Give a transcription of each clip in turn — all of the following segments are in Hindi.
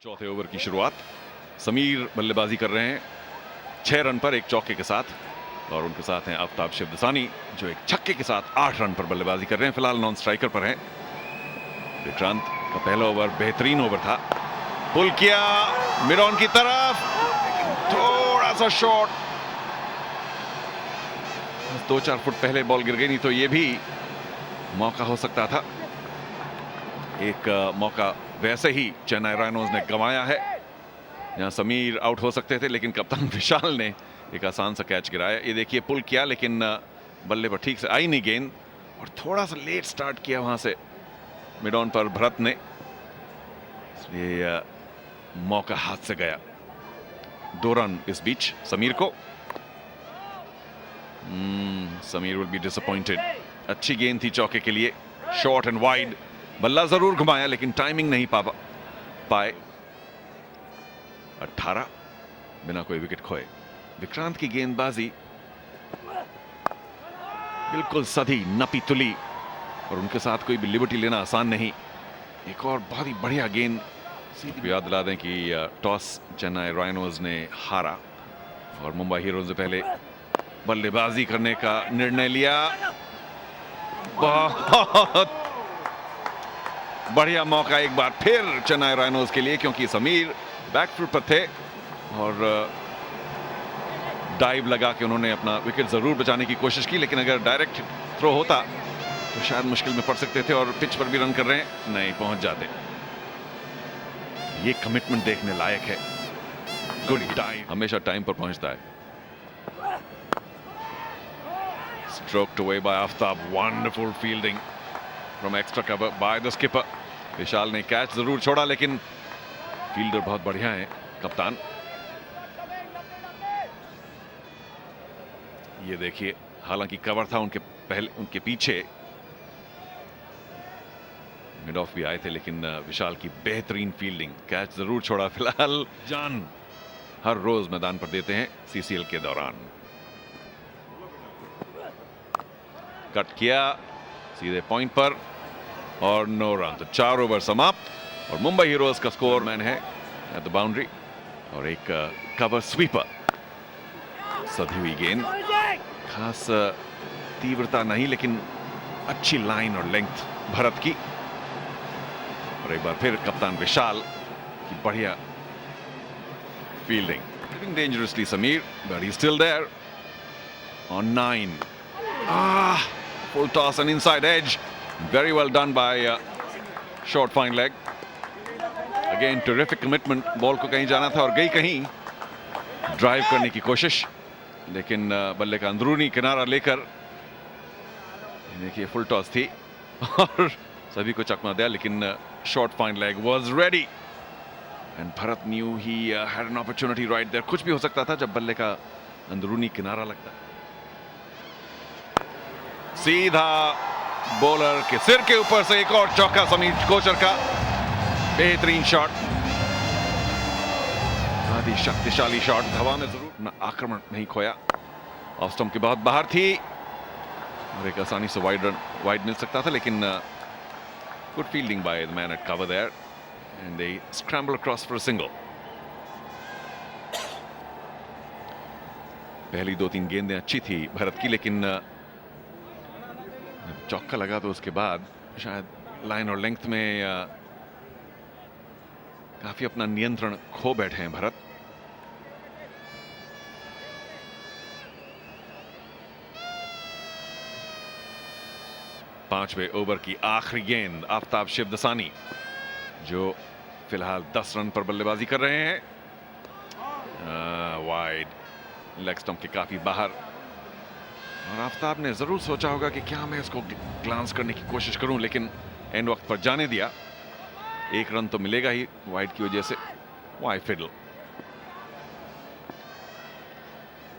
चौथे ओवर की शुरुआत। समीर बल्लेबाजी कर रहे हैं 6 रन पर एक चौके के साथ, और उनके साथ हैं आफ्ताब शिवदसानी जो एक छक्के के साथ 8 रन पर बल्लेबाजी कर रहे हैं। फिलहाल नॉन स्ट्राइकर पर हैं। विक्रांत का पहला ओवर बेहतरीन ओवर था, पुल किया मिड ऑन की तरफ, थोड़ा सा शॉट, 2-4 फुट पहले बॉल गिर गई, नहीं तो ये भी मौका हो सकता था। एक मौका वैसे ही चेन्नई राइनोज ने गंवाया है। यहां समीर आउट हो सकते थे, लेकिन कप्तान विशाल ने एक आसान सा कैच गिराया। ये देखिए पुल किया, लेकिन बल्ले पर ठीक से आई नहीं गेंद, और थोड़ा सा लेट स्टार्ट किया वहां से मिड ऑन पर भरत ने, इसलिए मौका हाथ से गया। 2 रन इस बीच समीर को। Sameer will be disappointed. अच्छी गेंद थी चौके के लिए, शॉर्ट एंड वाइड, बल्ला जरूर घुमाया लेकिन टाइमिंग नहीं पाए। 18 बिना कोई विकेट खोए। विक्रांत की गेंदबाजी बिल्कुल सधी नपी तुली, और उनके साथ कोई भी लिबर्टी लेना आसान नहीं। एक और बहुत ही बढ़िया गेंद। याद दिला दें कि टॉस चेन्नई राइनोज ने हारा और मुंबई हीरोज ने पहले बल्लेबाजी करने का निर्णय लिया। बहुत बढ़िया मौका एक बार फिर चेन्नई राइनोज के लिए, क्योंकि समीर बैकफुट पर थे और डाइव लगा के उन्होंने अपना विकेट जरूर बचाने की कोशिश की, लेकिन अगर डायरेक्ट थ्रो होता तो शायद मुश्किल में पड़ सकते थे, और पिच पर भी रन कर रहे हैं, नहीं पहुंच जाते। ये कमिटमेंट देखने लायक है। गुड टाइम, हमेशा टाइम पर पहुंचता है। Stroked away by Aftab. Wonderful fielding from extra cover by the skipper. विशाल ने कैच जरूर छोड़ा, लेकिन फील्डर बहुत बढ़िया है कप्तान। ये देखिए, हालांकि कवर था उनके पीछे, मिड ऑफ भी आए थे, लेकिन विशाल की बेहतरीन फील्डिंग, कैच जरूर छोड़ा। फिलहाल जान हर रोज मैदान पर देते हैं सीसीएल के दौरान। कट किया सीधे पॉइंट पर और नो रन। तो 4 ओवर समाप्त और मुंबई हीरोज का स्कोर मैन है एट द बाउंड्री, और एक कवर स्वीपर। सधी हुई गेंद, खास तीव्रता नहीं, लेकिन अच्छी लाइन और लेंथ भरत की, और एक बार फिर कप्तान विशाल की बढ़िया fielding. Dangerously Sameer, but he still there on 9. Full toss and inside edge. Very well done by short fine leg. Again terrific commitment. Ball को कहीं जाना था और गई कहीं। ड्राइव करने की कोशिश, लेकिन बल्ले का अंदरूनी किनारा लेकर, देखिए फुल टॉस थी और सभी को चकमा दिया, लेकिन short fine leg was ready and Bharat knew he had an opportunity right there. कुछ भी हो सकता था जब बल्ले का अंदरूनी किनारा लगता। सीधा बॉलर के सिर के ऊपर से एक और चौका समीर कोचर का। बेहतरीन शॉट, आदि शक्तिशाली शॉट। हवा में जरूर ना आक्रमण नहीं खोया, ऑफ स्टंप के बहुत बाहर थी और एक आसानी से वाइड मिल सकता था, लेकिन good fielding by the man eight cover their and they scramble across for a single. पहली 2-3 गेंदें अच्छी थी भरत की, लेकिन चौका लगा तो उसके बाद शायद लाइन और लेंथ में काफी अपना नियंत्रण खो बैठे हैं भरत। पांचवें ओवर की आखिरी गेंद आफ्ताब शिवदसानी, जो फिलहाल 10 रन पर बल्लेबाजी कर रहे हैं। वाइड लेग स्टंप के काफी बाहर, और आफ्ताब ने जरूर सोचा होगा कि क्या मैं इसको ग्लांस करने की कोशिश करूं, लेकिन एंड वक्त पर जाने दिया। 1 रन तो मिलेगा ही वाइड की वजह से। Why fiddle,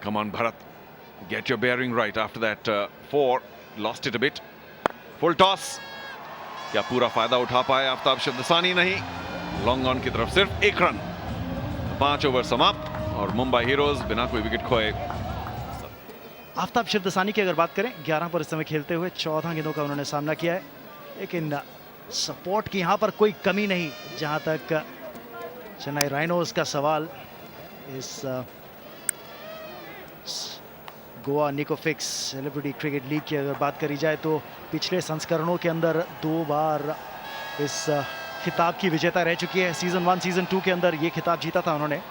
come on Bharat, get your bearing right after that 4, lost it a bit. Full toss, क्या पूरा फायदा उठा पाए आफ्ताब शिवदसानी? नहीं, लॉन्ग ऑन की तरफ सिर्फ 1 रन। 5 ओवर समाप्त और मुंबई हीरोज बिना कोई विकेट खोए। आफ्ताब शिवदसानी की अगर बात करें, 11 पर इस समय खेलते हुए 14 गेंदों का उन्होंने सामना किया है, लेकिन सपोर्ट की यहां पर कोई कमी नहीं जहां तक चेन्नई राइनोज का सवाल इस गोवा निकोफिक्स सेलिब्रिटी क्रिकेट लीग की अगर बात करी जाए तो पिछले संस्करणों के अंदर 2 बार इस खिताब की विजेता रह चुकी है। सीजन 1 सीजन 2 के अंदर ये खिताब जीता था उन्होंने।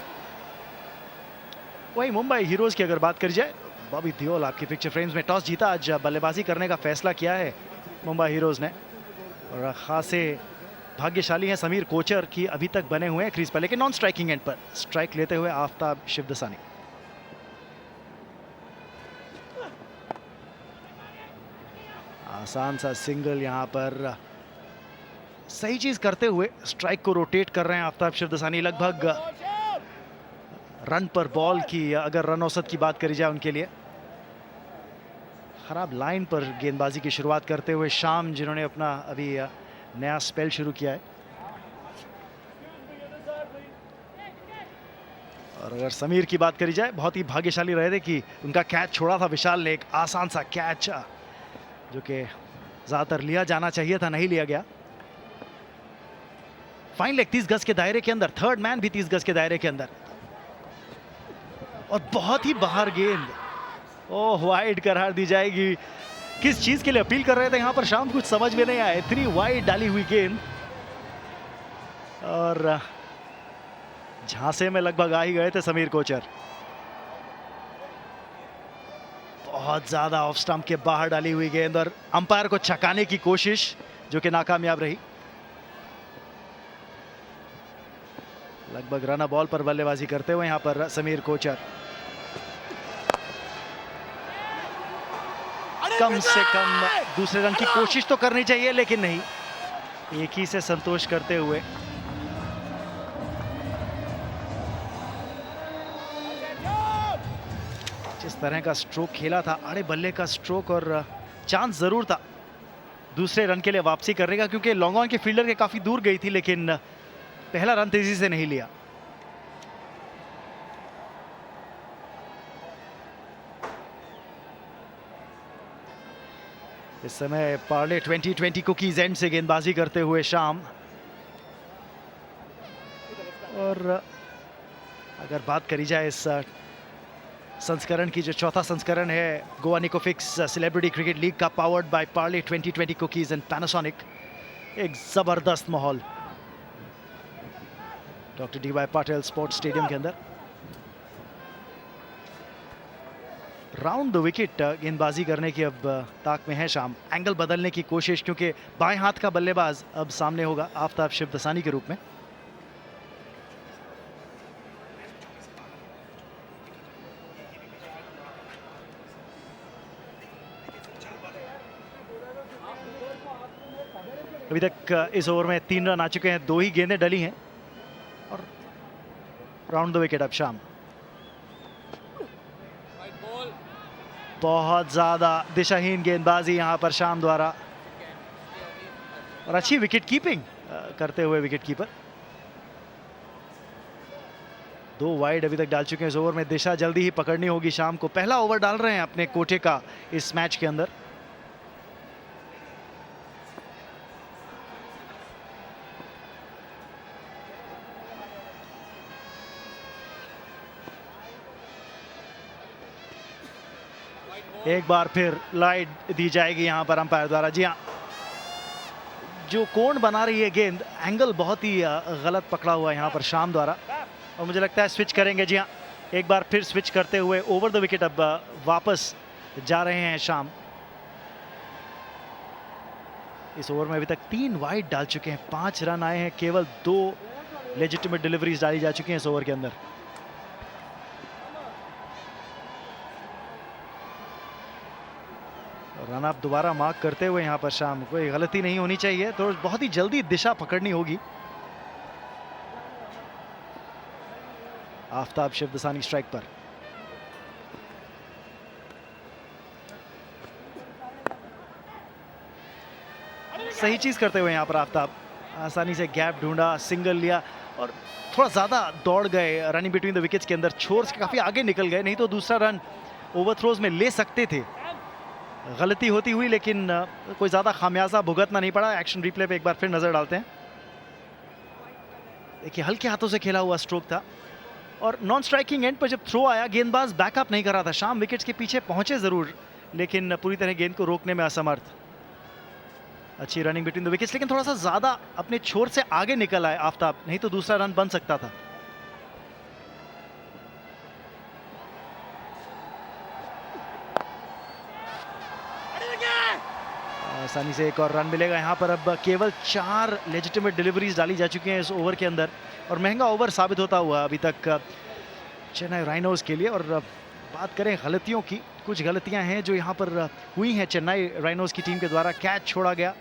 वही मुंबई हीरोज की अगर बात करी जाए, बॉबी देओल आपकी पिक्चर फ्रेम्स में टॉस जीता, आज बल्लेबाजी करने का फैसला किया है मुंबई हीरोज ने और खासे भाग्यशाली हैं समीर कोचर की अभी तक बने हुए हैं क्रीज पर, लेकिन नॉन स्ट्राइकिंग एंड पर स्ट्राइक लेते हुए आफ्ताब शिवदसानी। आसान सा सिंगल यहां पर सही चीज करते हुए स्ट्राइक को रोटेट कर रहे हैं आफ्ताब शिवदसानी। लगभग रन पर बॉल की अगर रन औसत की बात करी जाए उनके लिए, खराब लाइन पर गेंदबाजी की शुरुआत करते हुए शाम, जिन्होंने अपना अभी नया स्पेल शुरू किया है। और अगर समीर की बात करी जाए, बहुत ही भाग्यशाली रहे थे कि उनका कैच छोड़ा था विशाल ने, एक आसान सा कैच जो कि ज्यादातर लिया जाना चाहिए था, नहीं लिया गया। फाइन लेग 30 गज के दायरे के अंदर, थर्ड मैन भी 30 गज के दायरे के अंदर और बहुत ही बाहर गेंद, ओह वाइड करार दी जाएगी। किस चीज के लिए अपील कर रहे थे यहां पर शाम, कुछ समझ में नहीं आया। इतनी वाइड डाली हुई गेंद और झांसे में लगभग आ ही गए थे समीर कोचर। बहुत ज्यादा ऑफ स्टंप के बाहर डाली हुई गेंद और अंपायर को छकाने की कोशिश जो कि नाकामयाब रही। लगभग रन बॉल पर बल्लेबाजी करते हुए यहां पर समीर कोचर। कम से कम दूसरे रन की कोशिश तो करनी चाहिए, लेकिन नहीं, एक ही से संतोष करते हुए। जिस तरह का स्ट्रोक खेला था, आड़े बल्ले का स्ट्रोक, और चांस जरूर था दूसरे रन के लिए वापसी करने का, क्योंकि लॉन्ग ऑन के फील्डर के काफी दूर गई थी, लेकिन पहला रन तेजी से नहीं लिया। इस समय पार्ले 2020 कुकीज एंड से गेंदबाजी करते हुए शाम। और अगर बात करी जाए इस संस्करण की, जो चौथा संस्करण है गोवा निकोफिक्स सेलिब्रिटी क्रिकेट लीग का, powered by Parle 2020 cookies and Panasonic, एक जबरदस्त माहौल doctor D.Y.. Patil sports stadium के अंदर। राउंड द विकेट गेंदबाजी करने की अब ताक में है शाम। एंगल बदलने की कोशिश, क्योंकि बाएं हाथ का बल्लेबाज अब सामने होगा आफ्ताब शिवदसानी के रूप में। अभी तक इस ओवर में 3 रन आ चुके हैं, 2 ही गेंदें डली हैं और राउंड द विकेट अब शाम। बहुत ज्यादा दिशाहीन गेंदबाजी यहां पर शाम द्वारा और अच्छी विकेट कीपिंग करते हुए विकेट कीपर। 2 वाइड अभी तक डाल चुके हैं इस ओवर में। दिशा जल्दी ही पकड़नी होगी शाम को। पहला ओवर डाल रहे हैं अपने कोटे का इस मैच के अंदर। एक बार फिर लाइट दी जाएगी यहां पर अंपायर द्वारा। जी हाँ, जो कोण बना रही है गेंद, एंगल बहुत ही गलत पकड़ा हुआ है यहां पर शाम द्वारा, और मुझे लगता है स्विच करेंगे। जी हाँ, एक बार फिर स्विच करते हुए ओवर द विकेट अब वापस जा रहे हैं शाम। इस ओवर में अभी तक 3 वाइड डाल चुके हैं, 5 रन आए हैं, केवल 2 लेजिटिमेट डिलीवरीज डाली जा चुकी हैं इस ओवर के अंदर। रन अप दोबारा मार्क करते हुए यहां पर शाम, कोई गलती नहीं होनी चाहिए, तो बहुत ही जल्दी दिशा पकड़नी होगी। आफ्ताब शिवदसानी स्ट्राइक पर। सही चीज करते हुए यहां पर आफ्ताब, आसानी से गैप ढूंढा, सिंगल लिया और थोड़ा ज्यादा दौड़ गए रनिंग बिटवीन द विकेट्स के अंदर, छोर से काफी आगे निकल गए, नहीं तो दूसरा रन ओवरथ्रोज में ले सकते थे। गलती होती हुई, लेकिन कोई ज़्यादा खामियाजा भुगतना नहीं पड़ा। एक्शन रिप्ले पे एक बार फिर नज़र डालते हैं। देखिए हल्के हाथों से खेला हुआ स्ट्रोक था और नॉन स्ट्राइकिंग एंड पर जब थ्रो आया गेंदबाज बैकअप नहीं कर रहा था। शाम विकेट्स के पीछे पहुंचे जरूर लेकिन पूरी तरह गेंद को रोकने में असमर्थ। अच्छी रनिंग बिटवीन द विकेट्स लेकिन थोड़ा सा ज्यादा अपने छोर से आगे निकल आए आफ्ताब, नहीं तो दूसरा रन बन सकता था। आसानी से एक और रन मिलेगा यहाँ पर। अब केवल 4 लेजिटिमेट डिलीवरीज डाली जा चुकी हैं इस ओवर के अंदर और महंगा ओवर साबित होता हुआ अभी तक चेन्नई राइनोज के लिए। और बात करें गलतियों की, कुछ गलतियां हैं जो यहाँ पर हुई हैं चेन्नई राइनोज की टीम के द्वारा। कैच छोड़ा गया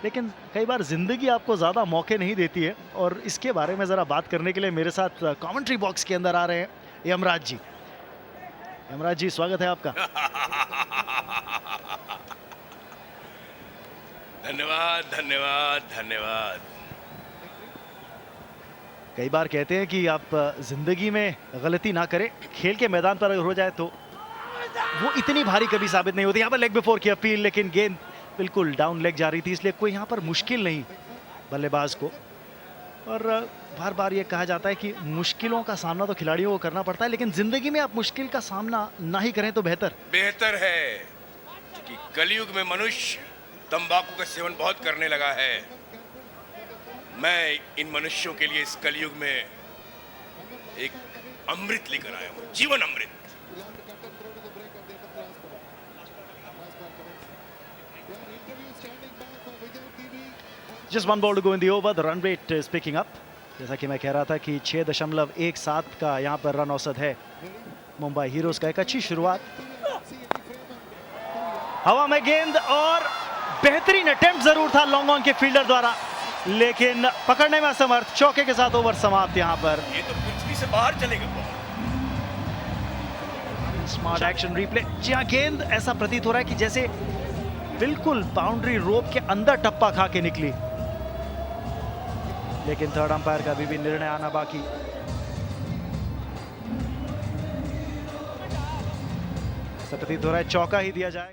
लेकिन कई बार ज़िंदगी आपको ज़्यादा मौके नहीं देती है और इसके बारे में ज़रा बात करने के लिए मेरे साथ कमेंट्री बॉक्स के अंदर आ रहे हैं यमराज जी। यमराज जी स्वागत है आपका। धन्यवाद धन्यवाद धन्यवाद। कई बार कहते हैं कि आप जिंदगी में गलती ना करें, खेल के मैदान पर अगर हो जाए तो वो इतनी भारी कभी साबित नहीं होती। यहाँ पर लेग बिफोर की अपील लेकिन गेंद बिल्कुल डाउन लेग जा रही थी, इसलिए कोई यहाँ पर मुश्किल नहीं बल्लेबाज को। और बार बार ये कहा जाता है कि मुश्किलों का सामना तो खिलाड़ियों को करना पड़ता है लेकिन जिंदगी में आप मुश्किल का सामना ना ही करें तो बेहतर है कि कलयुग में मनुष्य तंबाकू का सेवन बहुत करने लगा है। मैं इन मनुष्यों के लिए इस कलयुग में एक अमृत लेकर आया हूं, जीवन अमृत। Just one ball to go in the over. The run rate is picking up. जैसा कि मैं कह रहा था कि 6.17 का यहाँ पर रन औसत है मुंबई हीरोज का। एक अच्छी शुरुआत, हवा में गेंद और बेहतरीन अटेम्प्ट जरूर था लॉन्ग ऑन के फील्डर द्वारा लेकिन पकड़ने में असमर्थ। चौके के साथ ओवर समाप्त यहाँ पर। ये तो पृथ्वी से बाहर चलेगा। Smart action replay. जी हाँ, गेंद ऐसा प्रतीत हो रहा है कि जैसे बिल्कुल बाउंड्री रोप के अंदर टप्पा खा के निकली लेकिन थर्ड अंपायर का अभी भी निर्णय आना बाकी। ऐसा प्रतीत हो रहा है चौका ही दिया जाए।